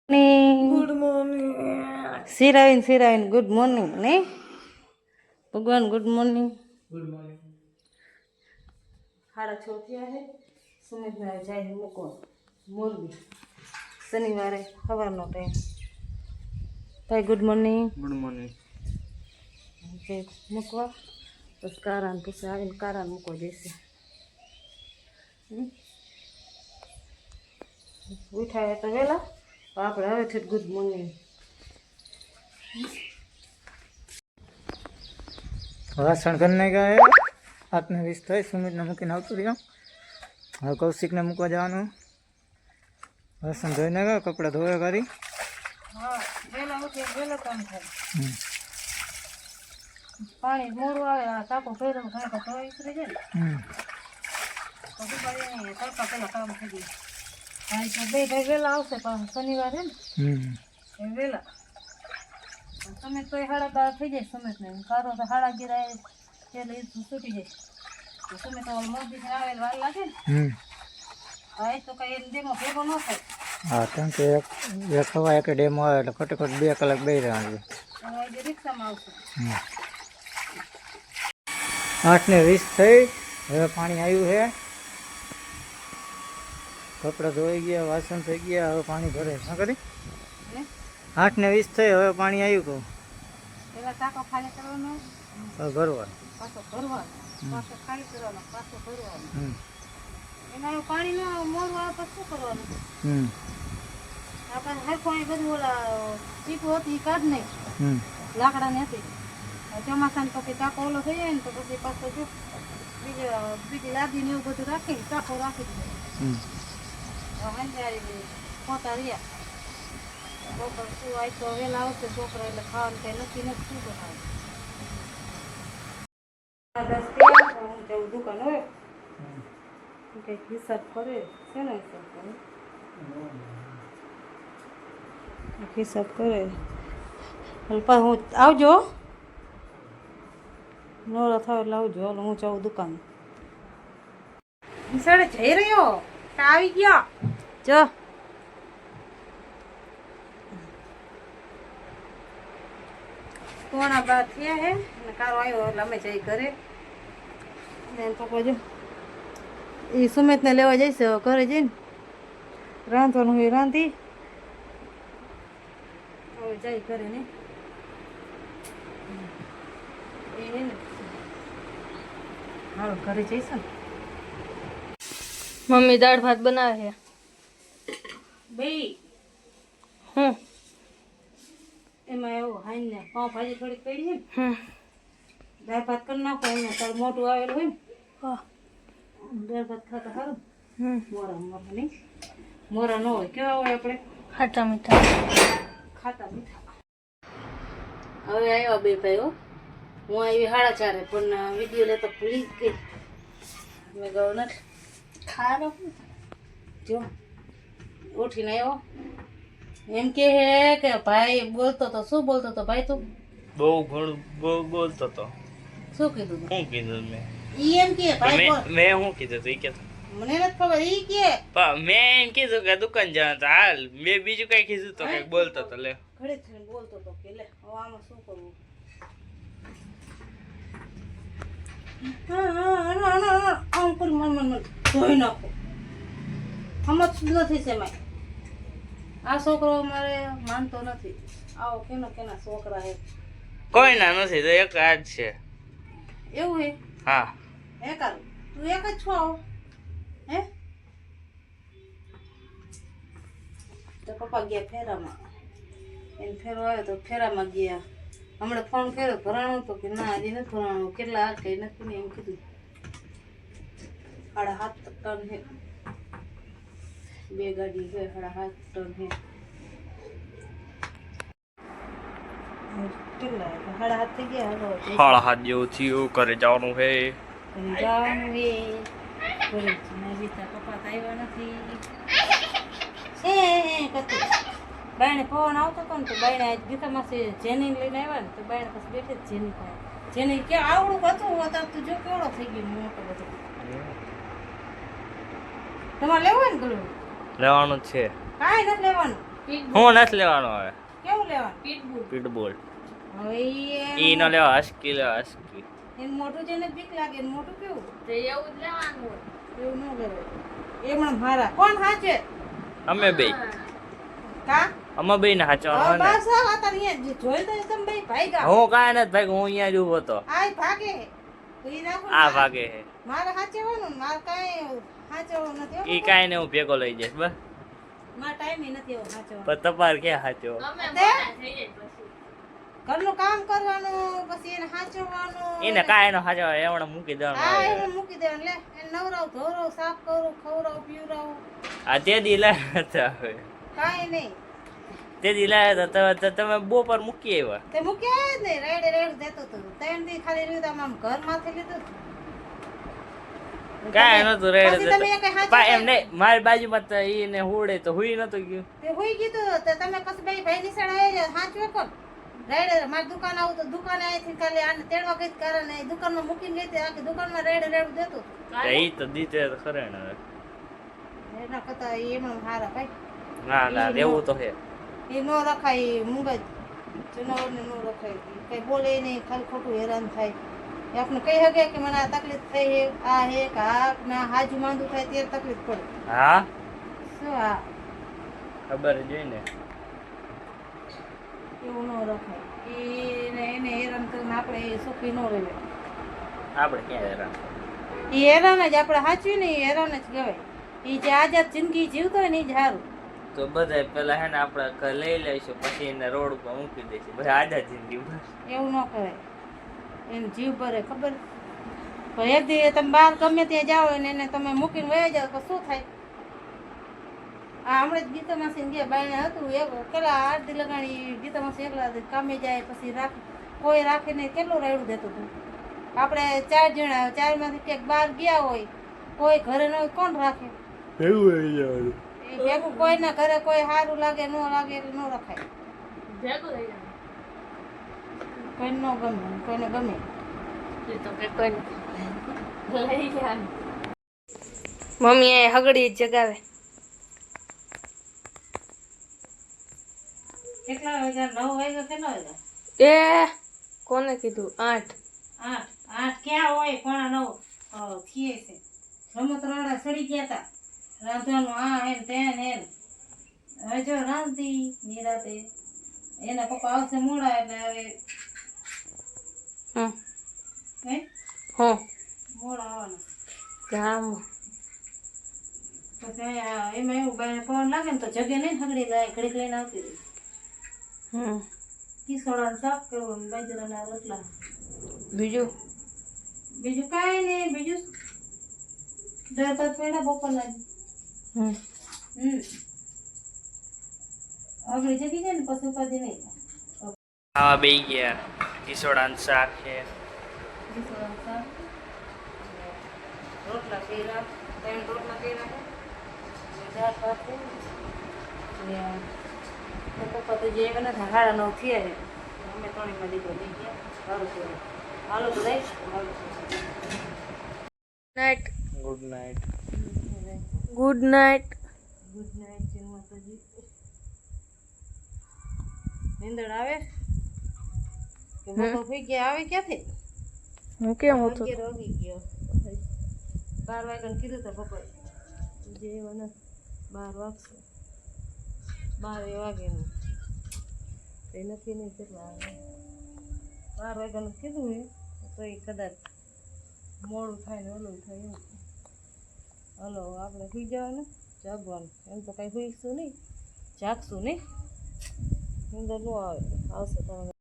Good morning સિરાવીન good morning નહીં ભગવાન good morning. 6:30 થયા છે. સુમિતભાઈ જાય મૂકવા મોરબી શનિવારે સવારનો ટાઈમ. ભાઈ ગુડ મોર્નિંગ. મૂકવા બસ કારાને પૂછે આવીને કારાને મૂકવા જઈશે. ઉઠાય તો વહેલા આપણે હવે છે ગુડ મોર્નિંગ. વાસણ કરીને ગયા 8:20 થઈ. સુમિતને મૂકીને આવતું રહ્યો. હવે કૌશિકને મૂકવા જવાનું. વાસણ ધોઈને ગયા, કપડાં ધોયા કરી. હા વહેલા ઉઠીએ વહેલો કામ થાય. પાણી મોડું આવે આ ટાંકો ફેરવું કાંઈ તો ઉતરી જાય ને તો દુપારી નહીં તડકા પહેલાં કામ થઈ ગયું. હા તો બે ભાઈ વહેલા આવશે પણ શનિવારે ને એ વહેલા તમે તો 12:30 થઈ જાય. સમેતને કારો તો 11:30 એટલે એ છૂટી જાય. તો તમે તો મોરબીથી આવેલ વાર લાગે ને. હા એ તો કઈ ડેમો ભેગો ન થાય. હા કેમ કે એક હવા એક ડેમો આવે એટલે ખોટે 2 કલાક બે રહેવાનું. હવે રિક્ષામાં આવશે. 8:20 થઈ. હવે પાણી આવ્યું છે. કપડાં ધોઈ ગયા, વાસણ થઈ ગયા, હવે પાણી ભરે. શું કરી 8:20 થઈ. હવે પાણી આવ્યું કહું પેલા ટાંકો ખાલી કરવાનો, હવે ભરવા, પાછો ભરવાનો, પાછો ખાલી કરવાનો, પાછો ભરવાનો. એમાં પાણી નો મોરું આવે તો શું કરવાનું? આપણે હરખું અહીં બધું ઓલા ચીપું હતી એ કાઢ નહીં, લાકડાની હતી. ચોમાસાને પછી ટાંકો ઓલો થઈ જાય ને તો પછી પાછો જો બીજી લાદીને એવું બધું રાખીને ટાંકો રાખી દીધો. પોતા રહ્યા બપોર શું આય તો વહેલા આવશે છોકરા એટલે ખાવાનું કઈ નક્કી નથી શું બનાવે. 10 થયા હું જવું દુકાન હોય કંઈક હિસાબ કરે. શેનો હિસાબ કરે? હિસાબ કરે. પણ હું આવજો નવરા થાવ એટલે આવજો. હાલો હું જાઉં દુકાન. નિશાળે જઈ રહ્યો આવી ગયો જો. કોણા 12 થયા હે અને કારો આવ્યો એટલે અમે જઈ ઘરે. પપ્પા જો એ સુમિતને લેવા જઈશે. ઘરે જઈને રાંધવાનું હોય રાંધી હવે જાય ઘરે ને એ ને હાલો ઘરે જઈશું ને. મમ્મી દાળ ભાત બનાવે છે. બે હું એમાં એવું હાઈ ને પાઉં ભાજી થોડીક પડી છે ને દાળ ભાત કરી નાખો. અહીંયા તારું મોટું આવેલું હોય ને દાળ ભાત ખાતા સારું. મોરા મોરા નહીં મોરા ન હોય કેવા હોય આપણે ખાટા મીઠા. ખાતા મીઠા. હવે આવ્યા બે ભાઈઓ. હું આવી 4:30 પણ વિડીયો લેતા ભૂલી જ ગઈ. મેં ગયો નથી ખારો જો ઉઠીને આવ્યો એમ કે હે કે ભાઈ બોલતો તો. શું બોલતો તો ભાઈ? તું બહુ ઘણું બોલતો તો. શું કીધું તું? શું કીધું મેં? ઈ એમ કે ભાઈ બોલ. મેં શું કીધું તું? ઈ કે મને નથી ખબર. ઈ કે મેં એમ કીધું કે દુકાન જવાનું તો હાલ. મેં બીજું કઈ કીધું તો કઈક બોલતો તો. લે ઘરે થઈને બોલતો તો કે લે હવે આમાં શું કરવું? આમ કરી મન ધોઈ નાખો. સમજ નથી સેમાય. આ છોકરો મારે માનતો નથી. આવો કેના છોકરા હે? કોઈ ના નથી તો એક આ જ છે. એવું હે? હા હે કારું તું એક જ છો આવો હે? તો પપ્પા ગયા ફેરામાં. એને ફેરો આવ્યો તો ફેરામાં ગયા. હમણાં ફોન કર્યો ભરાણું તો કે ના હજી નથી ભરાણું. કેટલા હાથ કઈ નથી ને એમ કીધું. 7.5 ટન છે. 2 ગાડી છે. 7.5 ટન છે. કેટલા 7.5 થઈ ગયા. હાલો 7:30 જેવું થયું. ઘરે જવાનું છે. જવાનું હે ઘરે. નજીતા પપ્પા તો આવ્યા નથી. કતું બાયણે પવન આવતો હતો ને તો બાયણે આજ ગીતામાંથી જેની લઈને આવ્યા ને તો બાયણે પછી બેઠી જ જેની પાસે. જેની કે આવડું હતું અત્યારે તું જો કેવડો થઈ ગયો મોટો બધો. તમારે લેવું હોય ને ગળું લેવાનું જ છે. કાંઈ નથી લેવાનું. હું નથી લેવાનો હવે કેવું લેવાનું પીટબુલ પીટબુલ હવે ઈ નો લેવા હસ્કી લેવા હસ્કી એનું મોટું જેને બીક લાગે એનું મોટું કેવું તે એવું જ લેવાનું હોય. એવું ન લેવાય એમણે મારા કોણ હાચે અમે બે કા અમે બે ને હાચવાનો ને બસ આ તાર અહીંયા જોઈ તો તમે બે ભાગ્યા હું કાંઈ નથી ભાઈ હું અહીંયા જ ઊભો હતો આય ભાગે તો ઈ રાખો ને આ ભાગે હે મારે હાચવાનું ને મારે કાંઈ હાચવાનું નથી હો. ઈ કાંઈ ને હું ભેગો લઈ જઈશ બસ મારે ટાઈમ નથી એવો હાચવાનો પણ તમારે ક્યાં હાચો અમે તે? મોટા થઈ જાય પછી. ઘરનું કામ કરવાનું પછી એને હાચવવાનું એને કાંઈ નો હાચો એમણે મૂકી હા દેવાનું એને મૂકી દેવાનું લે એને નવરાવ ધોરાવ સાફ કરું ખવરાવ પીવરાવ આ તે દી લાયા હતા હવે કાંઈ નહીં તે દી લાયા હતા તમે બપોર મૂકી આવ્યા તે મૂક્યા જ નહીં રેડે રેડ દેતો હતો 3 દી ખાલી રહ્યું તો આમ ઘર માથે લીધું હતું. કાંઈ નતું રેડ પછી તમે કઈ હાચવ્યું પા એમ નહીં મારી બાજુમાં તો ઈને હુડે તો હુઈ નતું ગયું તે હોઈ ગયું તો તમે પછી ભાઈ નિશાળ આવી જાય હાચવે કોણ રેડે મારી દુકાન આવું તો દુકાને અહીંથી ખાલી આને તેડવા ગઈ કારણ નહીં દુકાનમાં મૂકીને ગઈ હતી આખી દુકાનમાં રેડે રેડ દેતો તો ઈ તો દીધે તો ખરે ને હવે. એના કરતા એમાં હારા ભાઈ ના ના એવું તો હે એ નો રખાય મુંગજ જનાવરને નો રખાય કઈ બોલે નહીં ખાલી ખોટું હેરાન થાય એ આપણે કહી શકે કે મને આ તકલીફ થઈ હે આ હે કે આ ના હાજુ માંદું થાય ત્યારે તકલીફ પડે હા શું આ ખબર જ હોય ને એવું ન રખાય એને હેરાન કરીને આપણે એ સુખી ન રહેવાય આપણે ક્યાં હેરાન એ હેરાન જ આપણે સાચવી ને એ હેરાન જ કહેવાય એ જે આઝાદ જિંદગી જીવતો હોય ને એ જ સારું તો બધા પેલા હે ને આપણે ઘર લઈ લઈશું પછી એને રોડ ઉપર મૂકી દઈશું બધા આઝાદ જિંદગી બસ એવું ન કરાય એને જીવ ભરે ખબર પણ એક દી તમે બહાર ગમે ત્યાં જાઓ ને એને તમે મૂકીને વહી જાઓ તો શું થાય આ હમણાં જ ગીતા માસી ગયા બાયણે હતું એક કેટલા 8 દી લગાડી ગીતા માસી એકલા કામે જાય પછી કોઈ રાખે નહીં કેટલું રાયડું દેતું હતું આપણે 4 જણા 4 માંથી ક્યાંક બહાર ગયા હોય કોઈ ઘરે ન હોય કોણ રાખે એવું એ ભેગું કોઈના ઘરે કોઈ સારું લાગે ન લાગે એટલે ન રખાય ભેગું થઈ જાય. કોઈને ન ગમે કોઈને ગમે એ તો કઈ કોઈ નથી. લઈ જાય. મમ્મી એ હગડી જ જગાવે. કેટલા વાગ્યા 9 વાગ્યા કેટલા વાગ્યા એ કોને કીધું 8 8 ક્યાં હોય પોણા 9 થઈએ છે રમત રાડા સડી ગયા હતા રાંધવાનું આ હે ને તે ને હવે જો રાંધી નિરાતે એના પપ્પા આવશે મોડા એટલે હવે હે હું મોડા આવવાના ગામ પછી અહીંયા એમાં એવું બાઈને પવન લાગે ને તો જગે નહીં હગડી લાય ઘડીક લઈને આવતી રહી કિસોડાનું શાક કરવું ને બાજરાના રોટલા બીજું કાંઈ નહીં બીજું દસ પેડા બપોરના આગળ જગી જાય ને પછી ઉપાધિ નહીં આવા બે ગયા ઈસોડાનું શાક છે કિસોડાનું શાક રોટલા કર્યા 3 રોટલા કર્યા છે દાળ ભાત છે ને પપ્પા તો જે મને 9:30 થયા છે અમે 3 માં દીકરો લઈ ગયા સારું કર્યું હાલો તો લઈશ night. Good night good night. Good night જય માતાજી નીંદર આવે કે મોટો થઈ ગયા આવે ક્યાંથી હું કેમ હતો 11 વાગી ગયો 12 વાગ્યાનું કીધું તો પપ્પાએ જે મને 12 વાગશે 12 વાગ્યાનું તે નક્કી નહીં કેટલા આવે 12 વાગ્યાનું કીધું હે તો એ કદાચ મોડું થાય ને ઓલું થાય એવું હલો આપણે સુઈ જવાનું જાગવાનું એમ તો કાંઈ સુઈશું નહીં જાગશું નહીં નીંદર ન આવે આવશે તમે